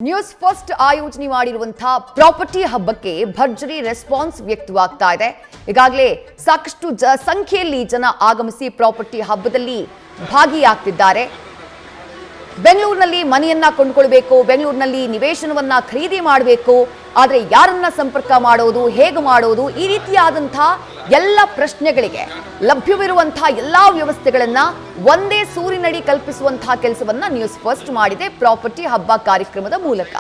News first ಆಯೋಜನೆ ಮಾಡಿರುವಂತಹ property ಹಬ್ಬಕ್ಕೆ ಭರ್ಜರಿ ರೆಸ್ಪಾನ್ಸ್ ವ್ಯಕ್ತವಾಗ್ತಾ ಇದೆ. ಈಗಾಗಲೇ ಸಾಕಷ್ಟು ಸಂಖ್ಯೆಯಲ್ಲಿ ಜನ ಆಗಮಿಸಿ ಪ್ರಾಪರ್ಟಿ ಹಬ್ಬದಲ್ಲಿ ಭಾಗಿಯಾಗ್ತಿದ್ದಾರೆ. ಬೆಂಗಳೂರಿನಲ್ಲಿ ಮನೆಯನ್ನ ಕೊಂಡುಕೊಳ್ಳಬೇಕು, ಬೆಂಗಳೂರಿನಲ್ಲಿ ನಿವೇಶನವನ್ನ ಖರೀದಿ ಮಾಡಬೇಕು, ಆದರೆ ಯಾರನ್ನ ಸಂಪರ್ಕ ಮಾಡೋದು, ಹೇಗೆ ಮಾಡೋದು, ಈ ರೀತಿಯಾದಂತಹ ಎಲ್ಲ ಪ್ರಶ್ನೆಗಳಿಗೆ ಲಭ್ಯವಿರುವಂತಹ ಎಲ್ಲಾ ವ್ಯವಸ್ಥೆಗಳನ್ನ ಒಂದೇ ಸೂರಿನಡಿ ಕಲ್ಪಿಸುವಂತಹ ಕೆಲಸವನ್ನ ನ್ಯೂಸ್ ಫಸ್ಟ್ ಮಾಡಿದೆ ಪ್ರಾಪರ್ಟಿ ಹಬ್ಬ ಕಾರ್ಯಕ್ರಮದ ಮೂಲಕ.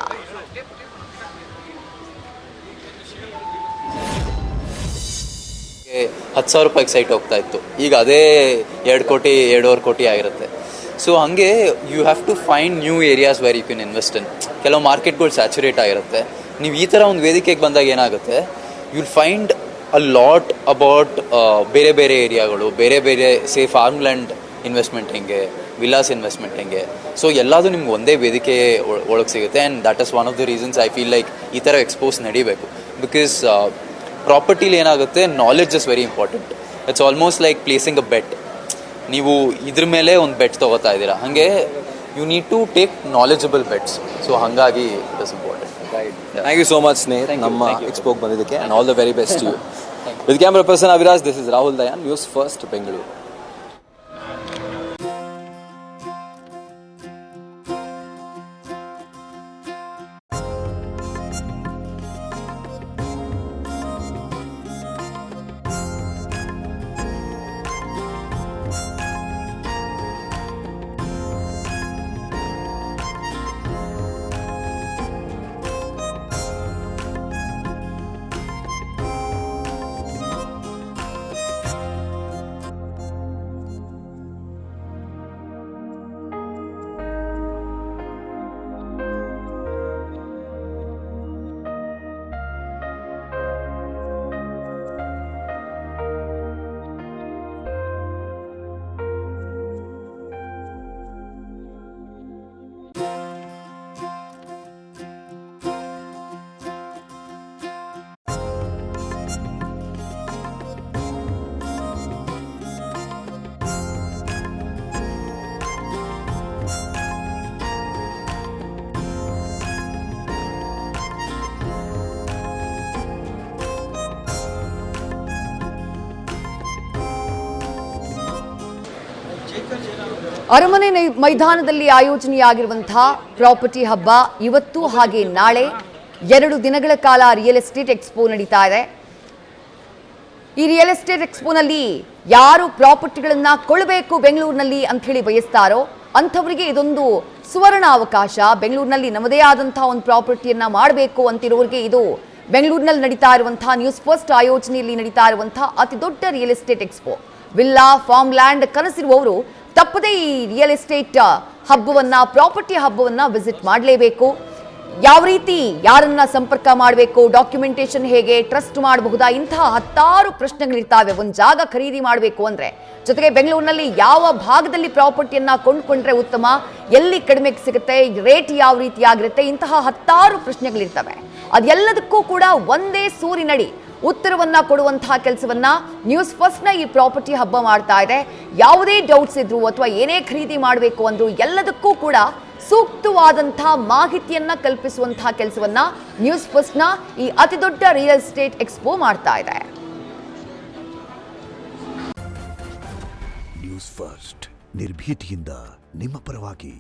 ₹10,000 ಸೈಟ್ ಹೋಗ್ತಾ ಇತ್ತು, ಈಗ ಅದೇ 2 ಕೋಟಿ 2.5 ಕೋಟಿ ಆಗಿರುತ್ತೆ. ಸೊ ಹಾಗೆ you have to find new areas where you can invest in. ಕೆಲವು ಮಾರ್ಕೆಟ್ಗಳು ಸ್ಯಾಚುರೇಟ್ ಆಗಿರುತ್ತೆ. ನೀವು ಈ ಥರ ಒಂದು ವೇದಿಕೆಗೆ ಬಂದಾಗ ಏನಾಗುತ್ತೆ, you'll find a lot about ಬೇರೆ ಬೇರೆ ಏರಿಯಾಗಳು, ಬೇರೆ ಬೇರೆ ಫಾರ್ಮ್ಲ್ಯಾಂಡ್ ಇನ್ವೆಸ್ಟ್ಮೆಂಟ್ ಹೆಂಗೆ, ವಿಲಾಸ್ ಇನ್ವೆಸ್ಟ್ಮೆಂಟ್ ಹೆಂಗೆ. ಸೊ ಎಲ್ಲದೂ ನಿಮ್ಗೆ ಒಂದೇ ವೇದಿಕೆ ಒಳಗೆ ಸಿಗುತ್ತೆ. And that is one of the reasons I feel like ಈ ಥರ ಎಕ್ಸ್ಪೋಸ್ ನಡಿಬೇಕು. ಬಿಕಾಸ್ ಪ್ರಾಪರ್ಟಿಲಿ ಏನಾಗುತ್ತೆ, knowledge is very important. It's almost like placing a bet. ನೀವು ಇದ್ರ ಮೇಲೆ ಒಂದು ಬೆಟ್ ತೊಗೋತಾ ಇದ್ದೀರಾ, ಹಾಗೆ you need to take knowledgeable bets. So ಹಾಗಾಗಿ it is important. Thank you so much ಸ್ನೇಹಿತರೆ, ನಮ್ಮ ಎಕ್ಸ್ಪೋಗೆ ಬಂದಿದ್ದಕ್ಕೆ. And all the very best you. With camera person Aviraj, this is Rahul ದಯಾನ್, news first Bengaluru. ಅರಮನೆ ಮೈದಾನದಲ್ಲಿ ಆಯೋಜನೆಯಾಗಿರುವಂತಹ ಪ್ರಾಪರ್ಟಿ ಹಬ್ಬ ಇವತ್ತು ಹಾಗೆ ನಾಳೆ 2 ದಿನಗಳ ಕಾಲ ರಿಯಲ್ ಎಸ್ಟೇಟ್ ಎಕ್ಸ್ಪೋ ನಡೀತಾ ಇದೆ. ಈ ರಿಯಲ್ ಎಸ್ಟೇಟ್ ಎಕ್ಸ್ಪೋನಲ್ಲಿ ಯಾರು ಪ್ರಾಪರ್ಟಿಗಳನ್ನ ಕೊಳ್ಳಬೇಕು ಬೆಂಗಳೂರಿನಲ್ಲಿ ಅಂತ ಹೇಳಿ ಬಯಸ್ತಾರೋ ಅಂಥವರಿಗೆ ಇದೊಂದು ಸುವರ್ಣ ಅವಕಾಶ. ಬೆಂಗಳೂರಿನಲ್ಲಿ ನಮ್ಮದೇ ಆದಂತಹ ಒಂದು ಪ್ರಾಪರ್ಟಿಯನ್ನ ಮಾಡಬೇಕು ಅಂತಿರೋರಿಗೆ ಇದು ಬೆಂಗಳೂರಿನಲ್ಲಿ ನಡೀತಾ ಇರುವಂತಹ ನ್ಯೂಸ್ ಫಸ್ಟ್ ಆಯೋಜನೆಯಲ್ಲಿ ನಡೀತಾ ಇರುವಂತಹ ಅತಿ ದೊಡ್ಡ real estate expo. Villa, farm land ಕನಸಿರುವವರು ತಪ್ಪದೇ ಈ ರಿಯಲ್ ಎಸ್ಟೇಟ್ ಹಬ್ಬವನ್ನ, ಪ್ರಾಪರ್ಟಿ ಹಬ್ಬವನ್ನ ವಿಸಿಟ್ ಮಾಡಲೇಬೇಕು. ಯಾವ ರೀತಿ ಯಾರನ್ನ ಸಂಪರ್ಕ ಮಾಡಬೇಕು, ಡಾಕ್ಯುಮೆಂಟೇಶನ್ ಹೇಗೆ, ಟ್ರಸ್ಟ್ ಮಾಡಬಹುದಾ, ಇಂತಹ 10 ಪ್ರಶ್ನೆಗಳಿರ್ತಾವೆ ಒಂದು ಜಾಗ ಖರೀದಿ ಮಾಡಬೇಕು ಅಂದ್ರೆ. ಜೊತೆಗೆ ಬೆಂಗಳೂರಿನಲ್ಲಿ ಯಾವ ಭಾಗದಲ್ಲಿ ಪ್ರಾಪರ್ಟಿಯನ್ನ ಕೊಂಡ್ಕೊಂಡ್ರೆ ಉತ್ತಮ, ಎಲ್ಲಿ ಕಡಿಮೆ ಸಿಗುತ್ತೆ, ರೇಟ್ ಯಾವ ರೀತಿ ಆಗಿರುತ್ತೆ, ಇಂತಹ 10 ಪ್ರಶ್ನೆಗಳಿರ್ತವೆ. ಅದೆಲ್ಲದಕ್ಕೂ ಕೂಡ ಒಂದೇ ಸೂರಿನಡಿ ಉತ್ತರವನ್ನ ಕೊಡುವಂತಹ ಕೆಲಸವನ್ನ ನ್ಯೂಸ್ ಫಸ್ಟ್ ನ ಈ ಪ್ರಾಪರ್ಟಿ ಹಬ್ಬ ಮಾಡ್ತಾ ಇದೆ. ಯಾವುದೇ ಡೌಟ್ಸ್ ಇದ್ರು ಅಥವಾ ಏನೇ ಖರೀದಿ ಮಾಡಬೇಕು ಅಂದ್ರು ಎಲ್ಲದಕ್ಕೂ ಕೂಡ ಸೂಕ್ತವಾದಂತಹ ಮಾಹಿತಿಯನ್ನ ಕಲ್ಪಿಸುವಂತಹ ಕೆಲಸವನ್ನ ನ್ಯೂಸ್ ಫಸ್ಟ್ ನ ಈ ಅತಿ ದೊಡ್ಡ ರಿಯಲ್ ಎಸ್ಟೇಟ್ ಎಕ್ಸ್ಪೋ ಮಾಡ್ತಾ ಇದೆ. ನ್ಯೂಸ್ ಫಸ್ಟ್ ನಿರ್ಭೀತಿಯಿಂದ ನಿಮ್ಮ ಪರವಾಗಿ.